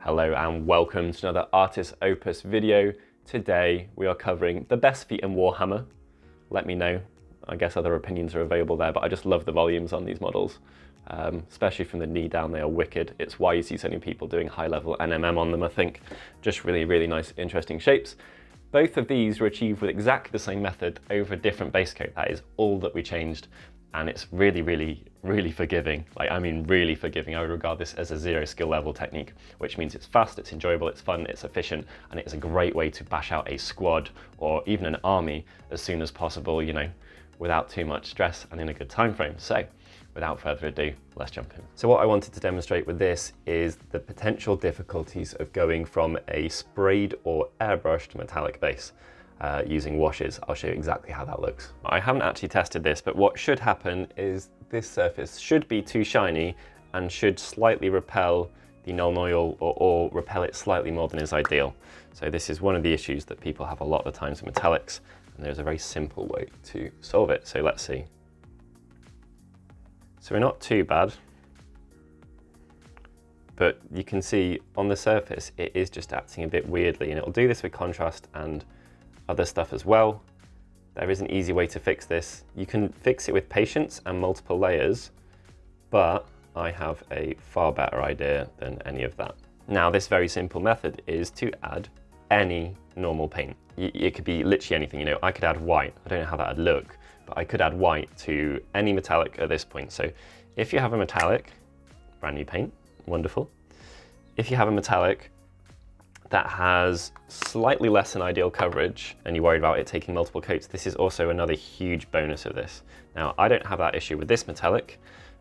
Hello and welcome to another Artis Opus video. Today we are covering the best feet in Warhammer. Let me know, I guess other opinions are available there, but I just love the volumes on these models. Especially from the knee down, they are wicked. It's why you see so many people doing high level NMM on them, I think. Just really nice, interesting shapes. Both of these were achieved with exactly the same method over a different base coat. That is all that we changed. And it's really forgiving. Like, I mean, really forgiving. I would regard this as a 0 skill level technique, which means it's fast, it's enjoyable, it's fun, it's efficient, and it's a great way to bash out a squad or even an army as soon as possible, you know, without too much stress and in a good time frame. So without further ado, let's jump in. So what I wanted to demonstrate with this is the potential difficulties of going from a sprayed or airbrushed metallic base. Using washes. I'll show you exactly how that looks. I haven't actually tested this, but what should happen is this surface should be too shiny and should slightly repel the null oil or repel it slightly more than is ideal. So this is one of the issues that people have a lot of the times with metallics, and there's a very simple way to solve it. So let's see. So we're not too bad, but you can see on the surface it is just acting a bit weirdly, and it'll do this with contrast and other stuff as well. There is an easy way to fix this. You can fix it with patience and multiple layers, but I have a far better idea than any of that. Now, this very simple method is to add any normal paint. It could be literally anything, you know, I could add white. I don't know how that would look, but I could add white to any metallic at this point. So if you have a metallic, brand new paint, wonderful. If you have a metallic that has slightly less than ideal coverage and you're worried about it taking multiple coats, this is also another huge bonus of this. Now, I don't have that issue with this metallic,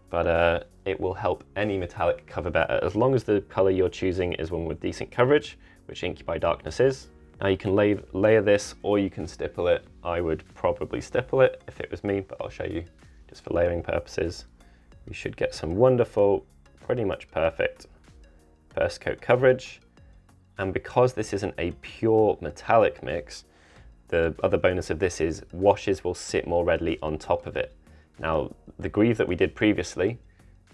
but it will help any metallic cover better as long as the color you're choosing is one with decent coverage, which Inky by Darkness is. Now you can layer this or you can stipple it. I would probably stipple it if it was me, but I'll show you just for layering purposes. You should get some wonderful, pretty much perfect first coat coverage. And because this isn't a pure metallic mix, the other bonus of this is washes will sit more readily on top of it. Now, the greave that we did previously,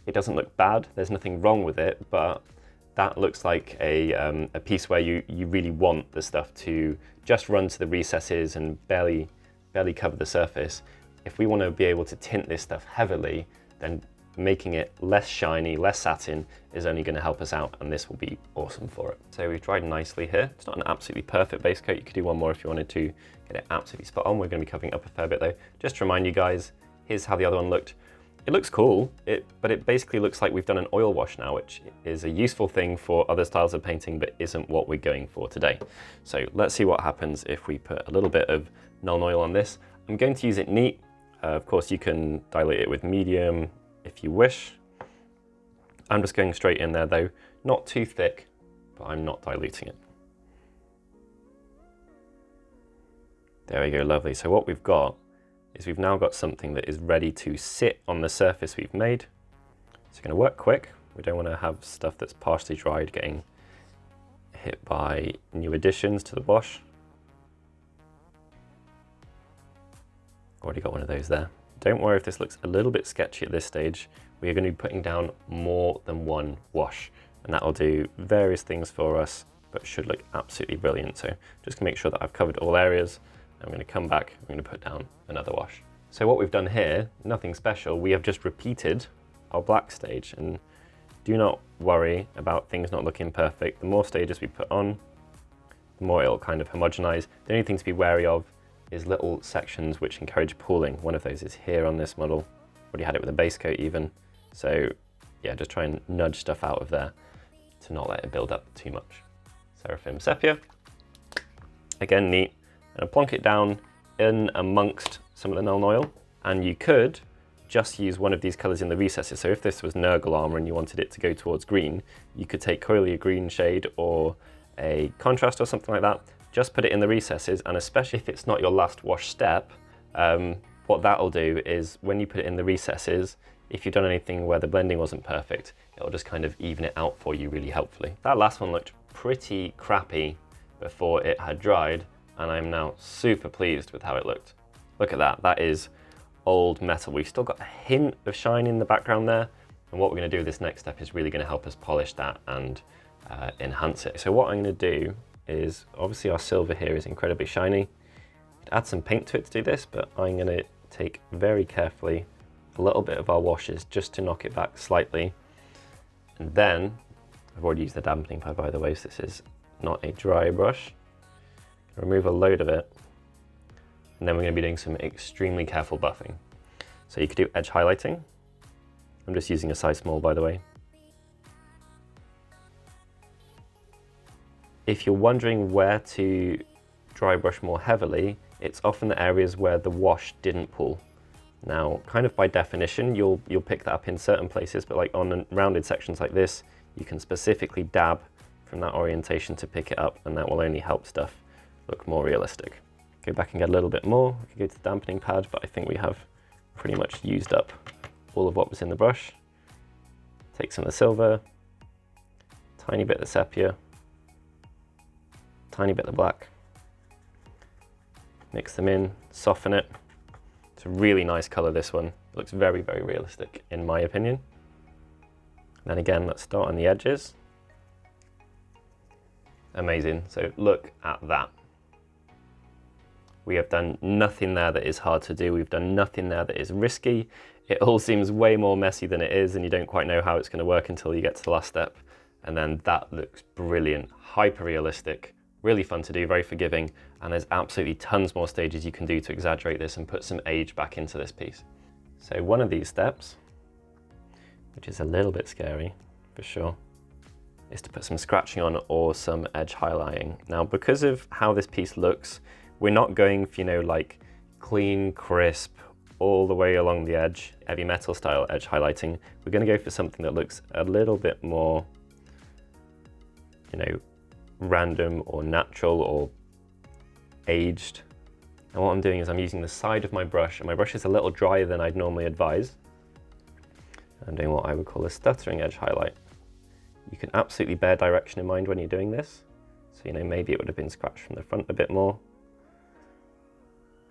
it doesn't look bad, there's nothing wrong with it, but that looks like a piece where you really want the stuff to just run to the recesses and barely cover the surface. If we want to be able to tint this stuff heavily, then making it less shiny, less satin is only going to help us out, and this will be awesome for it. So we've dried nicely here. It's not an absolutely perfect base coat. You could do one more if you wanted to get it absolutely spot on. We're going to be covering up a fair bit though. Just to remind you guys, here's how the other one looked. It looks cool, but it basically looks like we've done an oil wash now, which is a useful thing for other styles of painting, but isn't what we're going for today. So let's see what happens if we put a little bit of null oil on this. I'm going to use it neat. Of course, you can dilute it with medium if you wish. I'm just going straight in there though, not too thick, but I'm not diluting it. There we go, lovely. So what we've got is we've now got something that is ready to sit on the surface we've made. It's going to work quick. We don't want to have stuff that's partially dried getting hit by new additions to the wash. Already got one of those there. Don't worry if this looks a little bit sketchy at this stage. We are going to be putting down more than one wash, and that will do various things for us, but should look absolutely brilliant. So just gonna make sure that I've covered all areas. I'm going to come back, I'm going to put down another wash. So what we've done here, nothing special. We have just repeated our black stage, and do not worry about things not looking perfect. The more stages we put on, the more it'll kind of homogenize. The only thing to be wary of is little sections which encourage pooling. One of those is here on this model. Already had it with a base coat even. So yeah, just try and nudge stuff out of there to not let it build up too much. Seraphim Sepia, again neat, and plonk it down in amongst some of the null oil. And you could just use one of these colors in the recesses. So if this was Nurgle armor and you wanted it to go towards green, you could take coily a green shade or a contrast or something like that. Just put it in the recesses, and especially if it's not your last wash step, what that'll do is when you put it in the recesses, if you've done anything where the blending wasn't perfect, it'll just kind of even it out for you really helpfully. That last one looked pretty crappy before it had dried, and I'm now super pleased with how it looked. Look at that, that is old metal. We've still got a hint of shine in the background there, and what we're going to do with this next step is really going to help us polish that and enhance it. So what I'm going to do is, obviously our silver here is incredibly shiny. Add some paint to it to do this, but I'm going to take very carefully a little bit of our washes just to knock it back slightly. And then, I've already used the dampening pad by the way, so this is not a dry brush. Remove a load of it, and then we're going to be doing some extremely careful buffing. So you could do edge highlighting. I'm just using a size small by the way. If you're wondering where to dry brush more heavily, it's often the areas where the wash didn't pool. Now, kind of by definition, you'll pick that up in certain places, but like on rounded sections like this, you can specifically dab from that orientation to pick it up, and that will only help stuff look more realistic. Go back and get a little bit more. I could go to the dampening pad, but I think we have pretty much used up all of what was in the brush. Take some of the silver, tiny bit of the sepia, tiny bit of the black, mix them in, soften it. It's a really nice color, this one. It looks very, very realistic in my opinion. And then again, let's start on the edges. Amazing, so look at that. We have done nothing there that is hard to do. We've done nothing there that is risky. It all seems way more messy than it is, and you don't quite know how it's going to work until you get to the last step. And then that looks brilliant, hyper realistic, really fun to do, very forgiving, and there's absolutely tons more stages you can do to exaggerate this and put some age back into this piece. So one of these steps, which is a little bit scary for sure, is to put some scratching on or some edge highlighting. Now, because of how this piece looks, we're not going for, you know, like clean, crisp, all the way along the edge, heavy metal style edge highlighting. We're going to go for something that looks a little bit more, you know, random or natural or aged. And what I'm doing is I'm using the side of my brush, and my brush is a little drier than I'd normally advise. I'm doing what I would call a stuttering edge highlight. You can absolutely bear direction in mind when you're doing this. So, you know, maybe it would have been scratched from the front a bit more.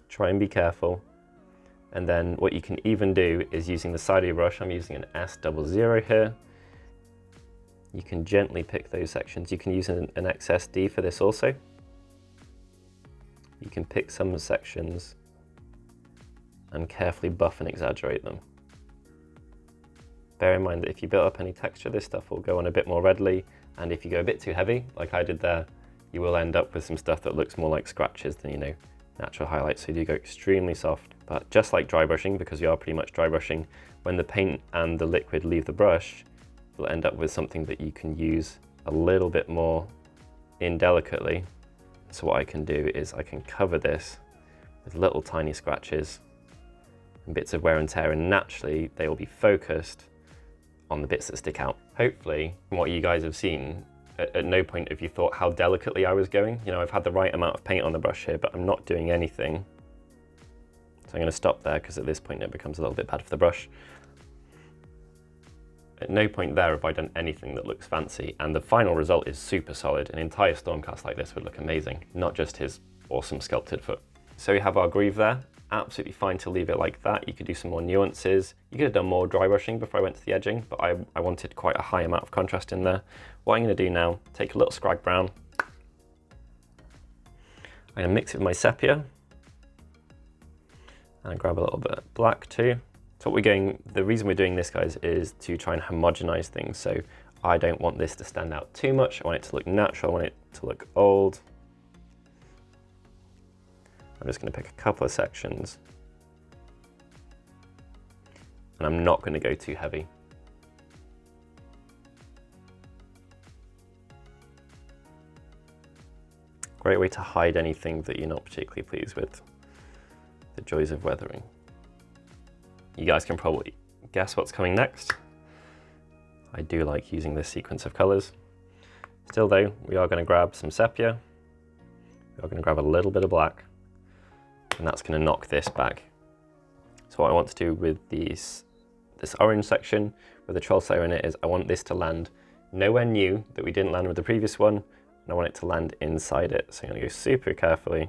Try and be careful. And then what you can even do is using the side of your brush, I'm using an S00 here. You can gently pick those sections. You can use an XSD for this also. You can pick some sections and carefully buff and exaggerate them. Bear in mind that if you build up any texture, this stuff will go on a bit more readily, and if you go a bit too heavy, like I did there, you will end up with some stuff that looks more like scratches than, you know, natural highlights. So you do go extremely soft, but just like dry brushing, because you are pretty much dry brushing, when the paint and the liquid leave the brush, you'll end up with something that you can use a little bit more indelicately. So what I can do is I can cover this with little tiny scratches and bits of wear and tear, and naturally they will be focused on the bits that stick out. Hopefully, from what you guys have seen, at no point have you thought how delicately I was going. You know, I've had the right amount of paint on the brush here, but I'm not doing anything. So I'm going to stop there, because at this point it becomes a little bit bad for the brush. At no point there have I done anything that looks fancy, and the final result is super solid. An entire Stormcast like this would look amazing, not just his awesome sculpted foot. So we have our groove there. Absolutely fine to leave it like that. You could do some more nuances. You could have done more dry brushing before I went to the edging, but I wanted quite a high amount of contrast in there. What I'm going to do now, take a little scrag brown. I'm going to mix it with my sepia, and grab a little bit of black too. So the reason we're doing this, guys, is to try and homogenize things. So I don't want this to stand out too much. I want it to look natural. I want it to look old. I'm just going to pick a couple of sections, and I'm not going to go too heavy. Great way to hide anything that you're not particularly pleased with. The joys of weathering. You guys can probably guess what's coming next. I do like using this sequence of colors. Still though, we are going to grab some sepia. We are going to grab a little bit of black, and that's going to knock this back. So what I want to do with this orange section with the Troll Slayer in it is I want this to land nowhere new that we didn't land with the previous one, and I want it to land inside it. So I'm going to go super carefully.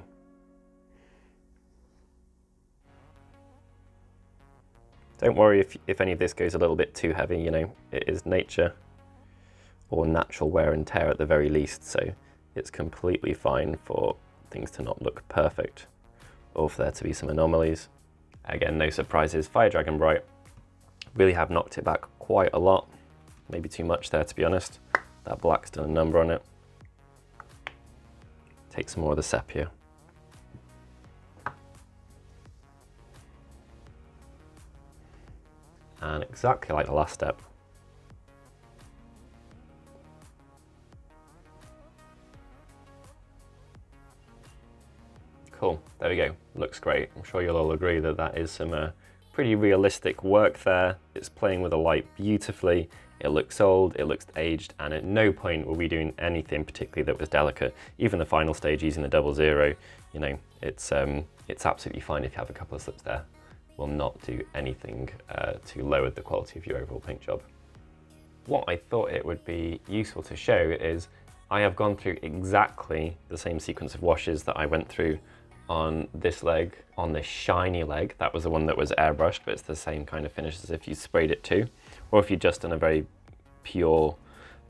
Don't worry if any of this goes a little bit too heavy, you know, it is nature. or natural wear and tear at the very least, so it's completely fine for things to not look perfect or for there to be some anomalies. Again, no surprises, Fire Dragon Bright really have knocked it back quite a lot, maybe too much there to be honest. That black's done a number on it. Take some more of the sepia. And exactly like the last step, cool, there we go, looks great. I'm sure you'll all agree that that is some pretty realistic work there. It's playing with the light beautifully, it looks old, it looks aged, and at no point were we doing anything particularly that was delicate. Even the final stage using the 00, you know, it's absolutely fine if you have a couple of slips there. Will not do anything to lower the quality of your overall paint job. What I thought it would be useful to show is I have gone through exactly the same sequence of washes that I went through on this leg, on this shiny leg. That was the one that was airbrushed, but it's the same kind of finish as if you sprayed it too, or if you'd just done a very pure,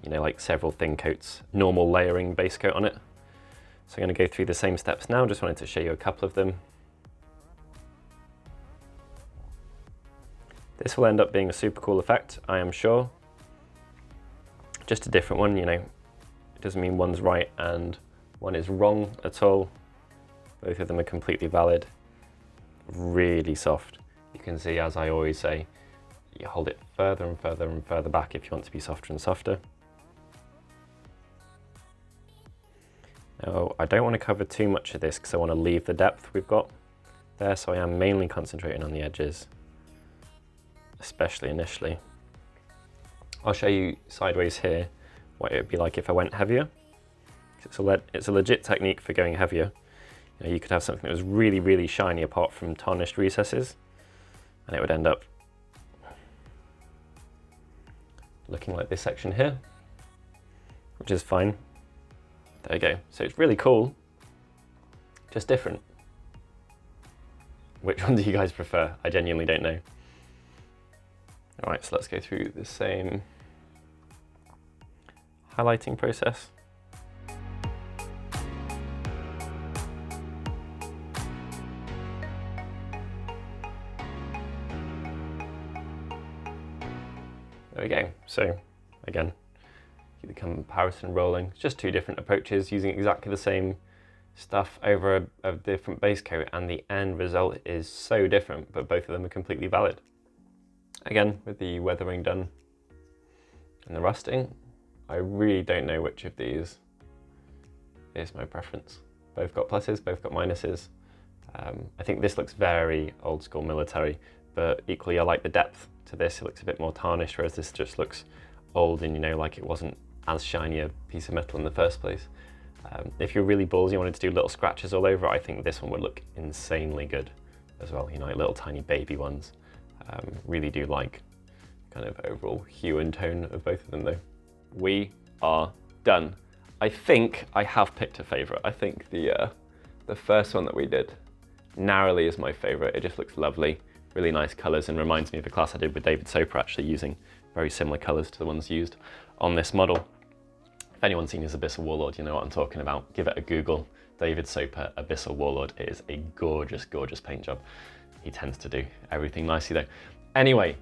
you know, like several thin coats, normal layering base coat on it. So I'm going to go through the same steps now, just wanted to show you a couple of them. This will end up being a super cool effect, I am sure. Just a different one, you know. It doesn't mean one's right and one is wrong at all. Both of them are completely valid. Really soft. You can see, as I always say, you hold it further and further and further back if you want to be softer and softer. Now, I don't want to cover too much of this because I want to leave the depth we've got there, so I am mainly concentrating on the edges, especially initially. I'll show you sideways here what it would be like if I went heavier. It's a legit technique for going heavier. You know, you could have something that was really, really shiny apart from tarnished recesses, and it would end up looking like this section here, which is fine. There you go. So it's really cool, just different. Which one do you guys prefer? I genuinely don't know. All right, so let's go through the same highlighting process. There we go. So again, keep the comparison rolling. It's just two different approaches using exactly the same stuff over a different base coat, and the end result is so different, but both of them are completely valid. Again, with the weathering done and the rusting, I really don't know which of these is my preference. Both got pluses, both got minuses. I think this looks very old school military, but equally I like the depth to this. It looks a bit more tarnished, whereas this just looks old and, you know, like it wasn't as shiny a piece of metal in the first place. If you're really ballsy, you wanted to do little scratches all over, I think this one would look insanely good as well, you know, like little tiny baby ones. Really do like kind of overall hue and tone of both of them though. We are done. I think I have picked a favourite. I think the first one that we did narrowly is my favourite. It just looks lovely, really nice colours, and reminds me of a class I did with David Soper, actually using very similar colours to the ones used on this model. If anyone's seen his Abyssal Warlord, you know what I'm talking about. Give it a Google. David Soper, Abyssal Warlord. It is a gorgeous, gorgeous paint job. He tends to do everything nicely though. Anyway,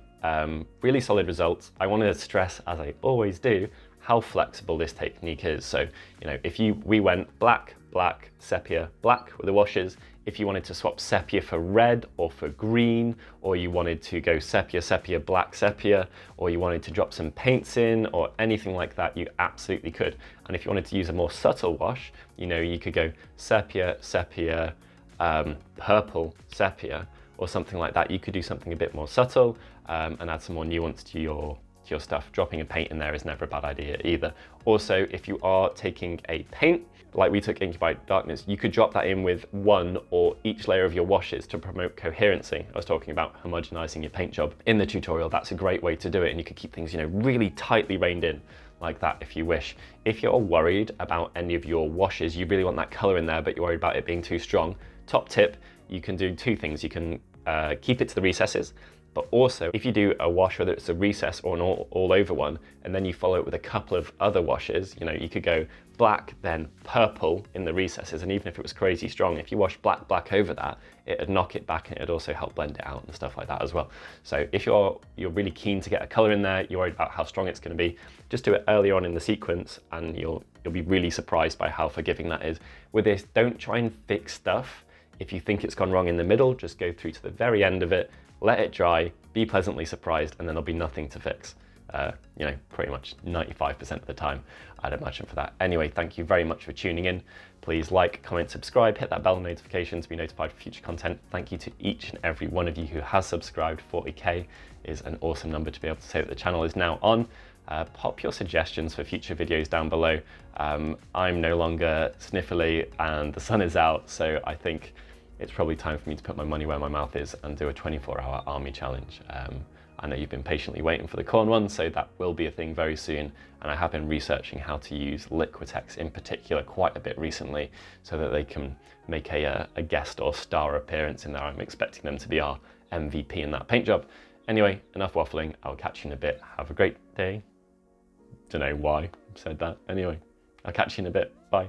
really solid results. I wanted to stress, as I always do, how flexible this technique is. So, you know, if we went black, black, sepia, black with the washes. If you wanted to swap sepia for red or for green, or you wanted to go sepia, sepia, black, sepia, or you wanted to drop some paints in or anything like that, you absolutely could. And if you wanted to use a more subtle wash, you know, you could go sepia, sepia, purple, sepia, or something like that. You could do something a bit more subtle and add some more nuance to your stuff. Dropping a paint in there is never a bad idea either. Also, if you are taking a paint, like we took Ink by Darkness, you could drop that in with one or each layer of your washes to promote coherency. I was talking about homogenizing your paint job in the tutorial. That's a great way to do it, and you could keep things, you know, really tightly reined in like that if you wish. If you're worried about any of your washes, you really want that color in there, but you're worried about it being too strong, top tip, you can do two things. You can keep it to the recesses, But also, if you do a wash, whether it's a recess or an all over one, and then you follow it with a couple of other washes, you know, you could go black, then purple in the recesses, and even if it was crazy strong, if you wash black over that, it'd knock it back and it'd also help blend it out and stuff like that as well. So if you're really keen to get a color in there, you're worried about how strong it's going to be, just do it earlier on in the sequence and you'll be really surprised by how forgiving that is. With this, don't try and fix stuff. If you think it's gone wrong in the middle, just go through to the very end of it, let it dry, be pleasantly surprised, and then there'll be nothing to fix. You know, pretty much 95% of the time, I'd imagine for that. Anyway, thank you very much for tuning in. Please like, comment, subscribe, hit that bell notification to be notified for future content. Thank you to each and every one of you who has subscribed. 40K is an awesome number to be able to say that the channel is now on. Pop your suggestions for future videos down below. I'm no longer sniffly and the sun is out, so I think it's probably time for me to put my money where my mouth is and do a 24-hour army challenge. I know you've been patiently waiting for the corn one, so that will be a thing very soon. And I have been researching how to use Liquitex in particular quite a bit recently so that they can make a guest or star appearance in there. I'm expecting them to be our MVP in that paint job. Anyway, enough waffling. I'll catch you in a bit. Have a great day. Don't know why I said that. Anyway, I'll catch you in a bit. Bye.